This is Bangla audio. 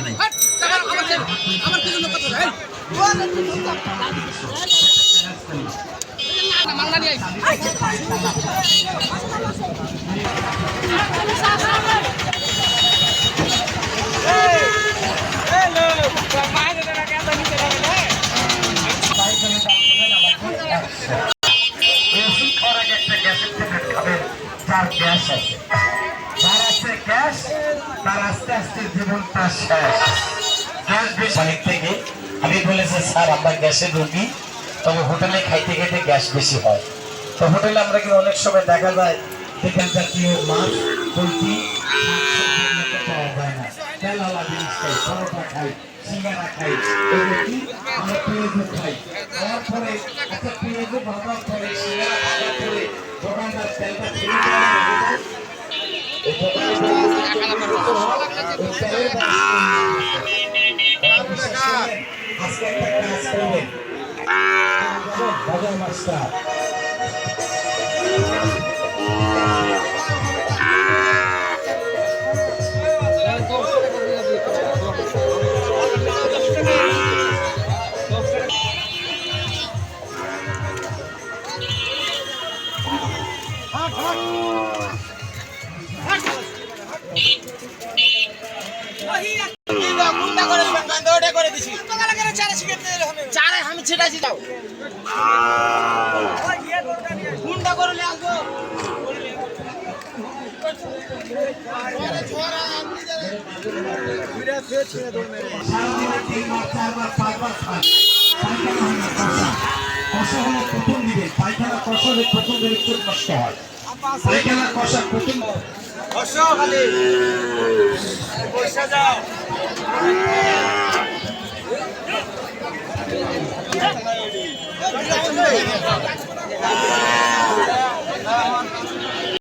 নাই। আমার কি জন্য কথা ভাই মাংলা নিয়ে যার গ্যাস আছে, যার আছে গ্যাস, তার আস্তে আস্তে জীবনটা শেষ। গ্যাস বেশি থেকে আমি বলেছি স্যার আমরা গ্যাসের রোগী, তবে হোটেলে খাইতে খাইতে গ্যাস বেশি হয়। তো হোটেলে আমরা কিন্তু অনেক সময় দেখা যায় চিকেন জাতীয় মাছ, পোলট্রি, পাওয়া যায় না। তেলালা জিনিস খাই, পরোটা খাই, সিঙ্গারা খাই, আমরা পেঁয়াজও খাই। খাওয়ার পরে একটা পেঁয়াজও ভাবার পরে সিঙ্গারা ভাবার পরে দোকানদার তেলটা ফেলে আজকে একটা কাজ করবেন বাজার মাস্টার আমি ছেড়াছি যাও গুন্ডা করলে আসবো পায়খানা কষলে প্রথম একটু কষ্ট হয়, পায়খানা কষা প্রথম পয়সা যাও